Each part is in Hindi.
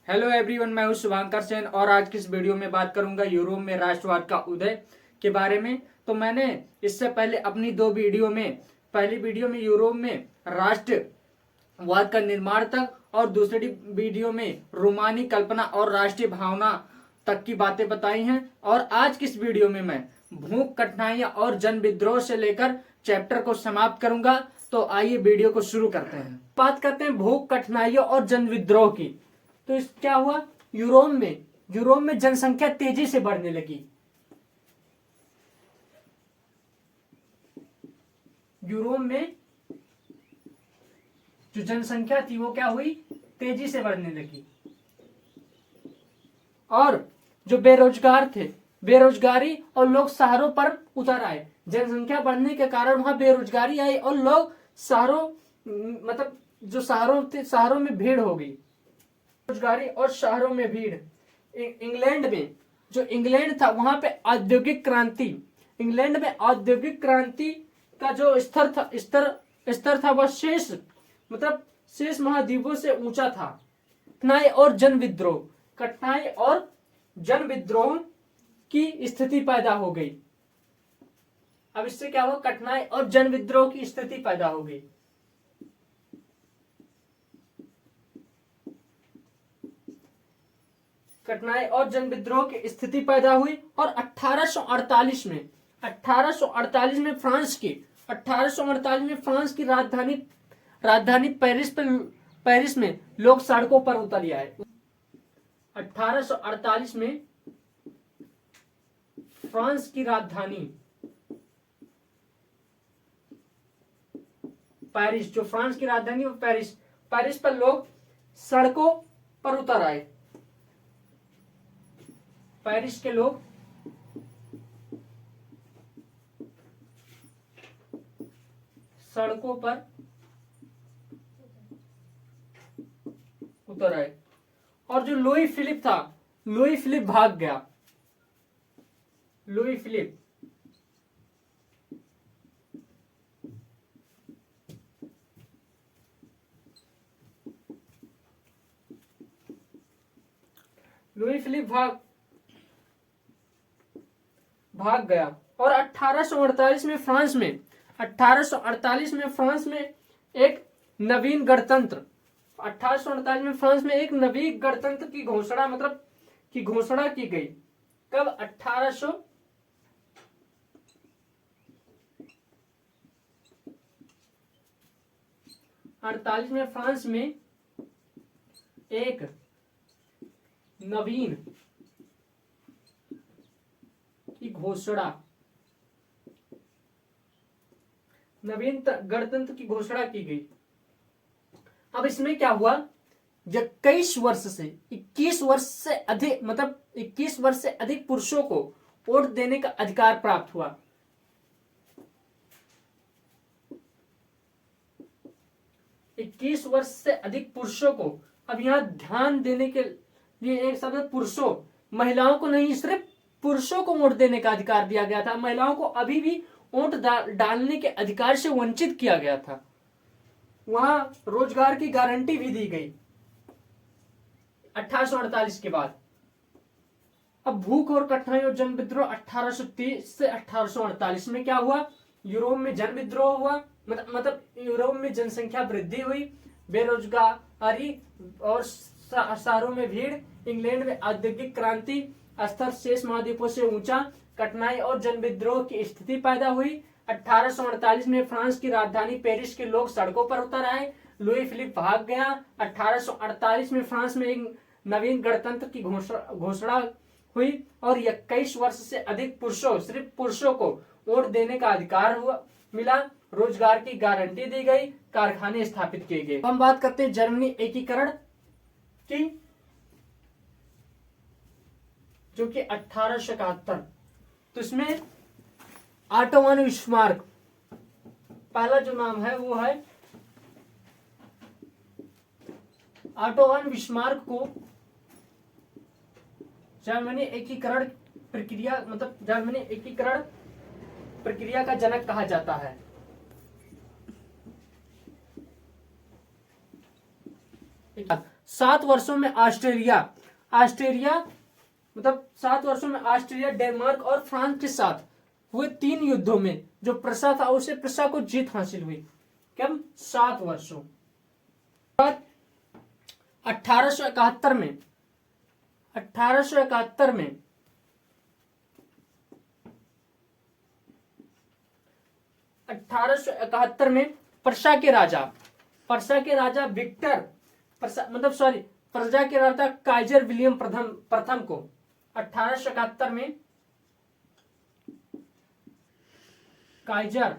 हेलो एवरीवन, मैं हूं शुभांकर सेन और आज की इस वीडियो में बात करूंगा यूरोप में राष्ट्रवाद का उदय के बारे में। तो मैंने इससे पहले अपनी दो वीडियो में, पहली वीडियो में यूरोप में राष्ट्रवाद का निर्माण तक और दूसरी वीडियो में रोमानी कल्पना और राष्ट्रीय भावना तक की बातें बताई हैं। और आज की इस वीडियो में मैं भूख, कठिनाइयां और जन विद्रोह से लेकर चैप्टर को समाप्त करूंगा। तो आइए वीडियो को शुरू करते हैं। बात करते हैं भूख, कठिनाइयों और जन विद्रोह की। तो इस क्या हुआ, यूरोप में जनसंख्या तेजी से बढ़ने लगी। यूरोप में जो जनसंख्या थी वो क्या हुई, तेजी से बढ़ने लगी। और जो बेरोजगार थे, बेरोजगारी और लोग शहरों पर उतर आए। जनसंख्या बढ़ने के कारण वहां बेरोजगारी आई और लोग शहरों मतलब जो शहरों थे, शहरों में भीड़ हो गई। बेरोजगारी और शहरों में भीड़। इंग्लैंड में, जो इंग्लैंड था वहां पे औद्योगिक क्रांति, इंग्लैंड में औद्योगिक क्रांति का जो स्तर था वह शेष महाद्वीपों से ऊंचा था। कठिनाई और जन विद्रोह, कठिनाई और जन विद्रोह की स्थिति पैदा हो गई। अब इससे क्या हुआ, कठिनाई और जन विद्रोह की स्थिति पैदा हो गई। कठिनाई और जन विद्रोह की स्थिति पैदा हुई और 1848 में फ्रांस की राजधानी पेरिस में लोग सड़कों पर उतर आए। 1848 में फ्रांस की राजधानी पेरिस, जो फ्रांस की राजधानी वो पेरिस पर लोग सड़कों पर उतर आए। पेरिस के लोग सड़कों पर उतर आए और जो लुई फिलिप भाग गया। लुई फिलिप भाग गया और 1848 में फ्रांस में एक नवीन गणतंत्र 1848 में फ्रांस में एक नवीन गणतंत्र की घोषणा की गई। कब? 1848 में फ्रांस में एक नवीन गणतंत्र की घोषणा की गई। अब इसमें क्या हुआ, जब 21 वर्ष से अधिक पुरुषों को वोट देने का अधिकार प्राप्त हुआ। 21 वर्ष से अधिक पुरुषों को, अब यहां ध्यान देने के लिए एक शब्द पुरुषों, महिलाओं को नहीं, सिर्फ पुरुषों को वोट देने का अधिकार दिया गया था। महिलाओं को अभी भी वोट डालने के अधिकार से वंचित किया गया था। वहां रोजगार की गारंटी भी दी गई 1848 के बाद। अब भूख और कठिनाई और जन विद्रोह 1830 से 1848 में क्या हुआ, यूरोप में जन विद्रोह हुआ। मतलब यूरोप में जनसंख्या वृद्धि हुई, बेरोजगारी और शहरों में भीड़। इंग्लैंड में औद्योगिक क्रांति, स्तर शेष महाद्वीपों से ऊंचा। कठिनाई और जन विद्रोह की स्थिति पैदा हुई। 1848 में फ्रांस की राजधानी पेरिस के लोग सड़कों पर उतर आए। लुई फिलिप भाग गया। 1848 में फ्रांस में एक नवीन गणतंत्र की घोषणा हुई और 21 वर्ष से अधिक सिर्फ पुरुषों को वोट देने का अधिकार मिला। रोजगार की गारंटी दी गई, कारखाने स्थापित किए गए। हम बात करते हैं जर्मनी एकीकरण की, जो कि 1871। तो इसमें ऑटो वन बिस्मार्क, पहला जो नाम है वो है ऑटो वन बिस्मार्क को जर्मनी एकीकरण प्रक्रिया का जनक कहा जाता है। 7 वर्षों में ऑस्ट्रेलिया ऑस्ट्रेलिया मतलब 7 वर्षों में ऑस्ट्रेलिया, डेनमार्क और फ्रांस के साथ हुए 3 युद्धों में जो प्रसा था उसे प्रसा को जीत हासिल हुई। कब? 7 वर्षों बाद 1871 में 1871 में 1871 में पर्सा के राजा विक्टर मतलब सॉरी प्रजा के राजा काइजर विलियम प्रथम को 1871 में काइजर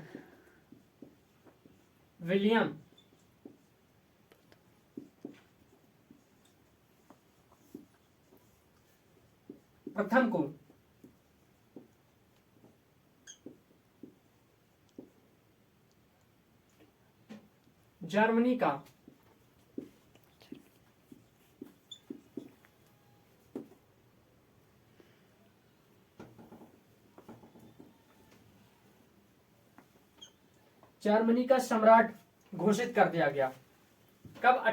विलियम प्रथम को जर्मनी का सम्राट घोषित कर दिया गया। कब?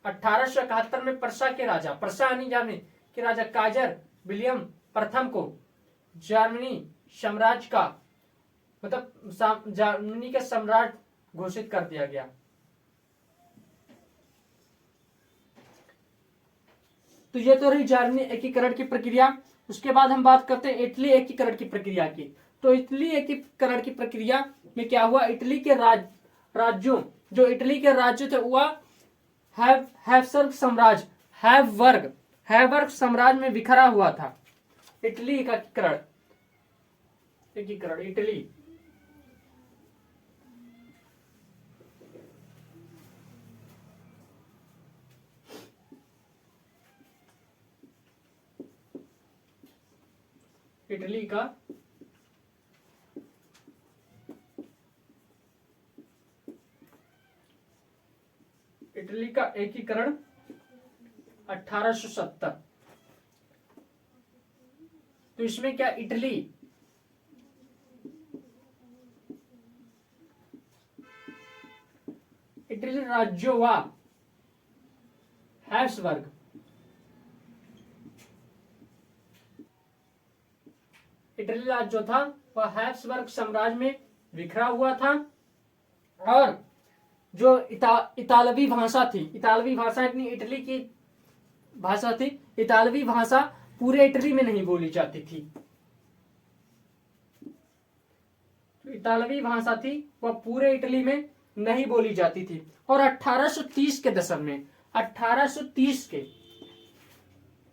1871 में पर्सा के राजा काइजर विलियम प्रथम को जर्मनी साम्राज्य का मतलब जर्मनी के सम्राट घोषित कर दिया गया। तो ये तो रही जर्मनी एकीकरण की प्रक्रिया। उसके बाद हम बात करते हैं इटली एकीकरण की प्रक्रिया की। तो इटली एकीकरण की प्रक्रिया में क्या हुआ? इटली के राज्यों जो इटली के राज्य थे वह हैब्सबर्ग साम्राज्य हैबर्ग साम्राज्य में बिखरा हुआ था। इटली का एकीकरण इटली का एकीकरण 1870। तो इसमें क्या इटली राज्यों व हैब्सबर्ग इटली राज्य जो था वह हैब्सबर्ग साम्राज्य में बिखरा हुआ था। और जो इतालवी भाषा थी, इतालवी भाषा इतनी इटली की भाषा थी, इतालवी भाषा पूरे इटली में नहीं बोली जाती थी। तो इतालवी भाषा थी वह पूरे इटली में नहीं बोली जाती थी। और 1830 के दशक में 1830 के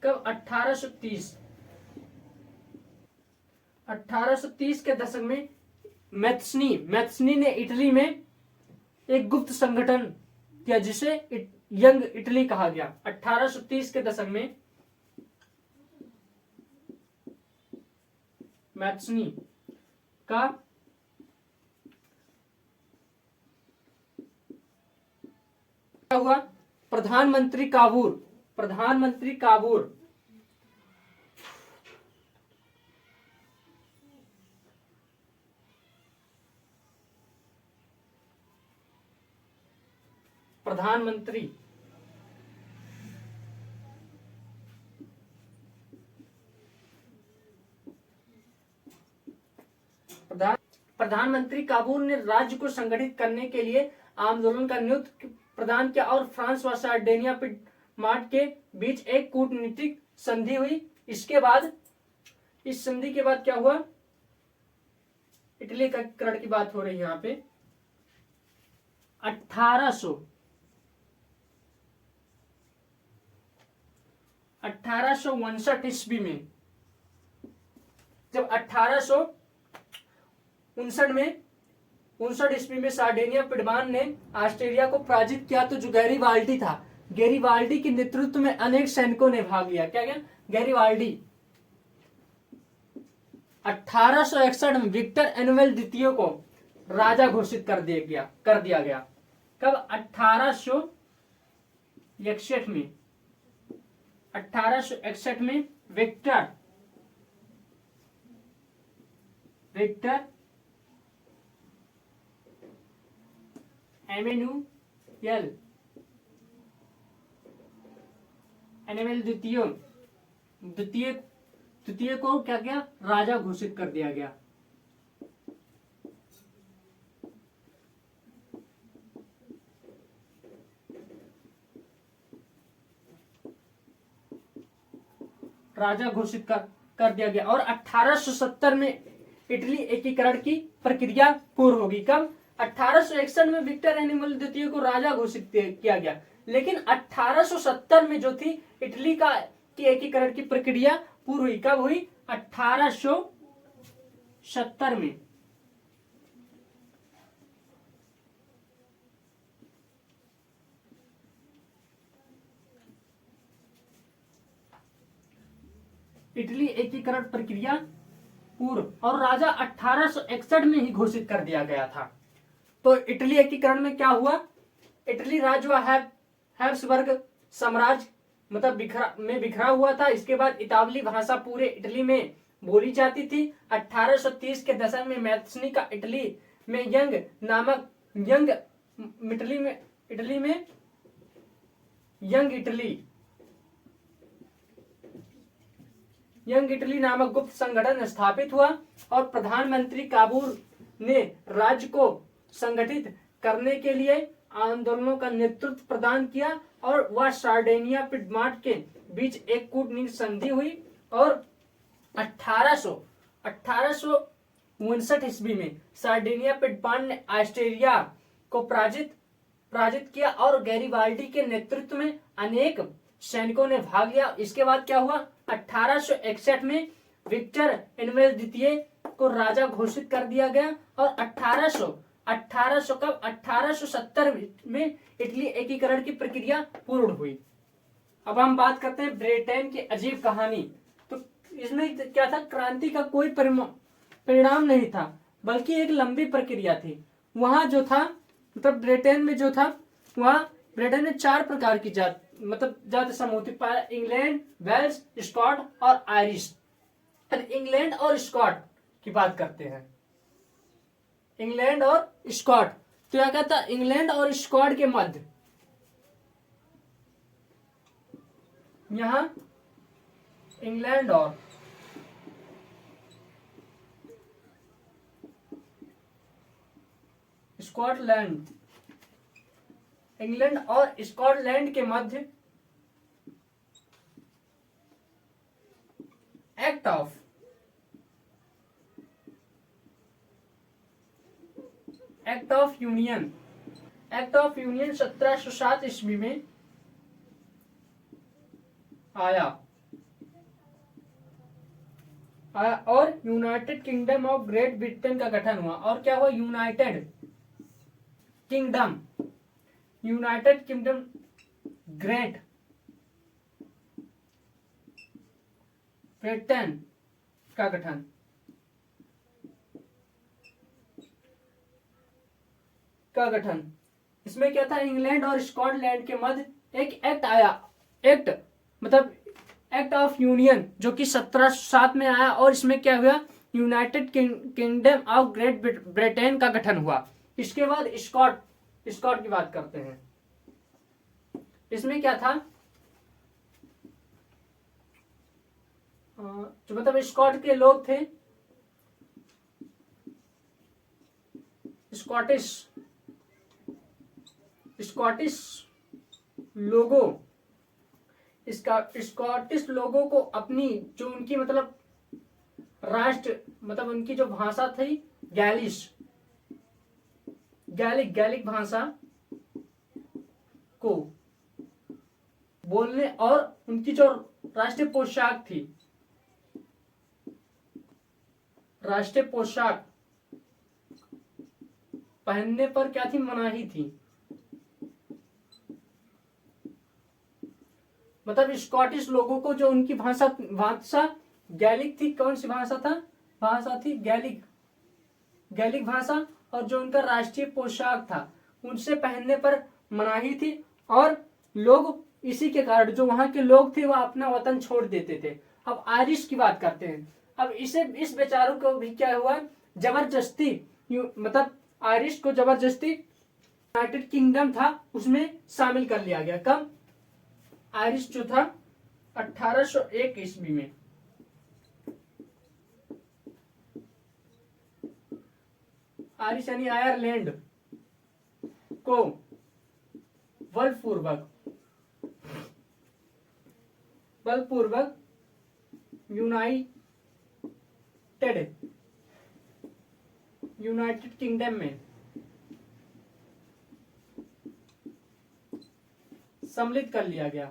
कब? 1830 के दशक में मैथ्सनी ने इटली में एक गुप्त संगठन किया जिसे यंग इटली कहा गया। 1830 के दशक में मैथ्सनी का क्या हुआ? प्रधानमंत्री काबूल प्रधानमंत्री काबूल ने राज्य को संगठित करने के लिए आंदोलन का नेतृत्व प्रदान किया और फ्रांस व सार्डिनिया पिडमांट के बीच एक कूटनीतिक संधि हुई। इसके बाद इस संधि के बाद क्या हुआ? इटली का एकीकरण की बात हो रही है यहाँ पे। 1859 ईस्वी में जब 1859 ईस्वी में सार्डिनिया पिडमान ने ऑस्ट्रेलिया को पराजित किया तो जो गैरीबाल्डी था, गैरीबाल्डी के नेतृत्व में अनेक सैनिकों ने भाग लिया। क्या गैरीबाल्डी 1861 में विक्टर एनुअल द्वितीय को राजा घोषित कर दिया गया। कब? 1861 में विक्टर एमेन्यू एल एनिमल द्वितीय द्वितीय द्वितीय को क्या किया, राजा घोषित कर दिया गया। राजा घोषित कर दिया गया। और 1870 में इटली एकीकरण की प्रक्रिया पूर्ण होगी। कब? 1861 में विक्टर एनिमल द्वितीय को राजा घोषित किया गया, लेकिन 1870 में जो थी इटली की एकीकरण की प्रक्रिया पूर्ण हुई। कब हुई? 1870 में। इटली एकीकरण प्रक्रिया पूर्व, और राजा 1861 में ही घोषित कर दिया गया था। तो इटली एकीकरण में क्या हुआ? इटली राज्य हैब्सबर्ग साम्राज्य मतलब बिखरा हुआ था। इसके बाद इतालवी भाषा पूरे इटली में बोली जाती थी। 1830 के दशक में मैथनी का इटली में यंग इटली नामक गुप्त संगठन स्थापित हुआ, और प्रधानमंत्री काबूल ने राज्य को संगठित करने के लिए आंदोलनों का नेतृत्व प्रदान किया, और वह सार्डिनिया पिडमांट के बीच एक कूटनीतिक संधि हुई। और 1859 ईस्वी में सार्डिनिया पिडमांट ने ऑस्ट्रिया को पराजित किया, और गैरिबाल्डी के नेतृत्व में अनेक सैनिकों ने भाग लिया। इसके बाद क्या हुआ? 1861 में विक्टर एनिमल द्वितीय को राजा घोषित कर दिया गया, और 1870 में इटली एकीकरण की प्रक्रिया पूर्ण हुई। अब हम बात करते हैं ब्रिटेन की अजीब कहानी। तो इसमें क्या था? क्रांति का कोई परिणाम नहीं था, बल्कि एक लंबी प्रक्रिया थी। वहां जो था मतलब ब्रिटेन में जो था, वहां ब्रिटेन में 4 प्रकार की जाति समूह थी। इंग्लैंड, वेल्स, स्कॉट और आयरिश। इंग्लैंड और स्कॉट की बात करते हैं। इंग्लैंड और स्कॉट, तो क्या कहता? इंग्लैंड और स्कॉट के मध्य यहां इंग्लैंड और स्कॉटलैंड, इंग्लैंड और स्कॉटलैंड के मध्य एक्ट ऑफ यूनियन 1707 ईस्वी में आया, और United kingdom of great Britain का गठन हुआ। और क्या हुआ? यूनाइटेड किंगडम ग्रेट ब्रिटेन का गठन। इसमें क्या था? इंग्लैंड और स्कॉटलैंड के मध्य एक एक्ट आया। एक्ट ऑफ यूनियन, जो कि 1707 में आया, और इसमें क्या हुआ? United kingdom of great Britain का गठन हुआ। इसके बाद स्कॉट की बात करते हैं। इसमें क्या था? जो स्कॉट के लोग थे, स्कॉटिश लोगों को अपनी जो उनकी राष्ट्र उनकी जो भाषा थी गैलिक भाषा को बोलने, और उनकी जो राष्ट्रीय पोशाक पहनने पर क्या थी? मनाही थी। स्कॉटिश लोगों को जो उनकी भाषा गैलिक थी। कौन सी भाषा थी? गैलिक भाषा, और जो उनका राष्ट्रीय पोशाक था उनसे पहनने पर मनाही थी। और लोग इसी के कारण जो वहां के लोग थे वह अपना वतन छोड़ देते थे। अब आयरिश की बात करते हैं। अब इस बेचारों को भी क्या हुआ? जबरदस्ती आयरिश को जबरदस्ती यूनाइटेड किंगडम था उसमें शामिल कर लिया गया। कब? आयरिश जो था 1801 ईस्वी में। आयरिश यानी आयरलैंड को बलपूर्वक यूनाइटेड किंगडम में सम्मिलित कर लिया गया।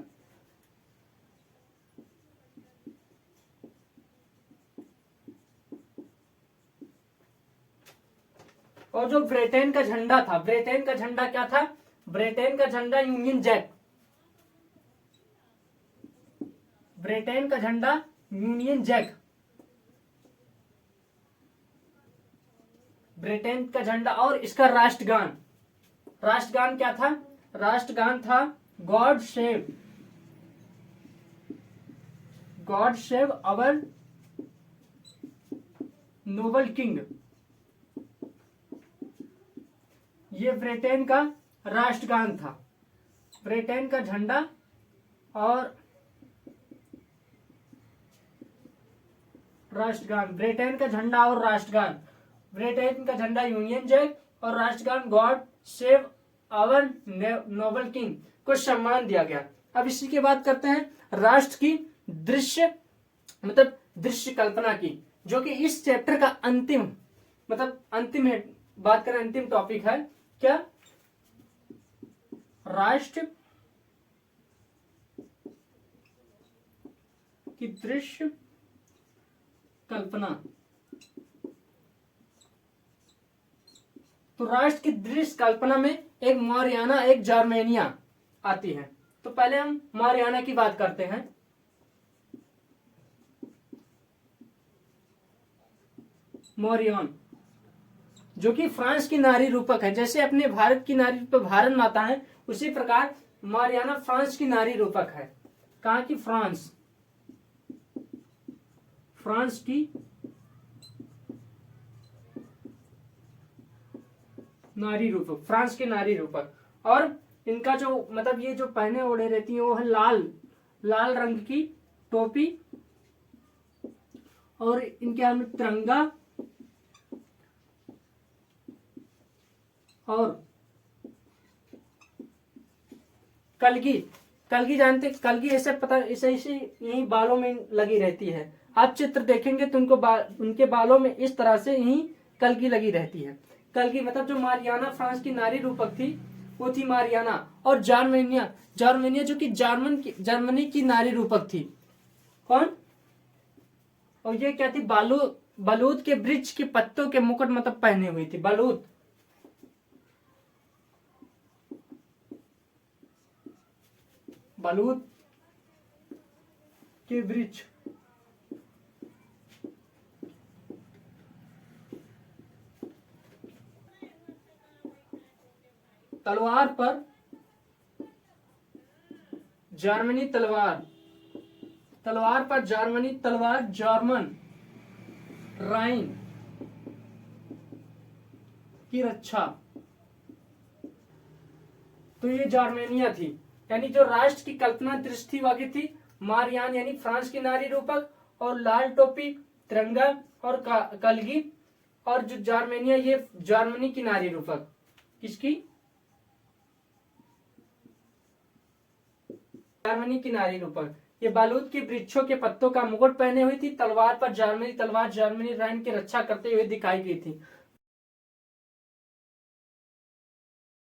और जो ब्रिटेन का झंडा था, ब्रिटेन का झंडा क्या था? ब्रिटेन का झंडा यूनियन जैक। ब्रिटेन का झंडा यूनियन जैक। ब्रिटेन का झंडा। और इसका राष्ट्रगान, राष्ट्रगान क्या था? राष्ट्रगान था God save our Nobel king. ये ब्रिटेन का राष्ट्रगान था। ब्रिटेन का झंडा और राष्ट्रगान, ब्रिटेन का झंडा और राष्ट्रगान, ब्रिटेन का झंडा यूनियन जैक और राष्ट्रगान God save our noble king को सम्मान दिया गया। अब इसी के बात करते हैं राष्ट्र की दृश्य दृश्य कल्पना की, जो कि इस चैप्टर का अंतिम है। बात करें अंतिम टॉपिक है क्या? राष्ट्र की दृश्य कल्पना। तो राष्ट्र की दृश्य कल्पना में एक मौर्याना एक जर्मेनिया आती है। तो पहले हम मौर्याना की बात करते हैं। मौर्यन जो कि फ्रांस की नारी रूपक है। जैसे अपने भारत की नारी रूपक भारत माता है, उसी प्रकार मौर्याना फ्रांस की नारी रूपक है। कहाँ की? फ्रांस की नारी रूपक, फ्रांस की नारी रूपक। और इनका जो ये जो पहने ओढ़े रहती है वो है लाल रंग की टोपी, और इनके हाथ में तिरंगा और कलगी जानते? कलगी ऐसे यही बालों में लगी रहती है। आप चित्र देखेंगे तो उनके बालों में इस तरह से यही कलगी लगी रहती है। कलगी जो मारियाना फ्रांस की नारी रूपक थी वो थी मारियाना। और जर्मेनिया जो कि जर्मनी की नारी रूपक थी। कौन? और ये क्या थी? बलूत के वृक्ष के पत्तों के मुकुट पहने हुई थी। बलूत के वृक्ष। तलवार पर जर्मनी तलवार जर्मन राइन की रक्षा। तो ये जर्मेनिया थी। यानी जो राष्ट्र की कल्पना दृष्टि थी वह थी मारियान यानी फ्रांस की नारी रूपक, और लाल टोपी, तिरंगा और कलगी। और जो जर्मेनिया ये जर्मनी की नारी रूपक। किसकी? जर्मनी की नारी रूपक। ये बालूद के वृक्षों के पत्तों का मुकुट पहने हुई थी। तलवार पर जर्मनी राइन की रक्षा करते हुए दिखाई गई थी।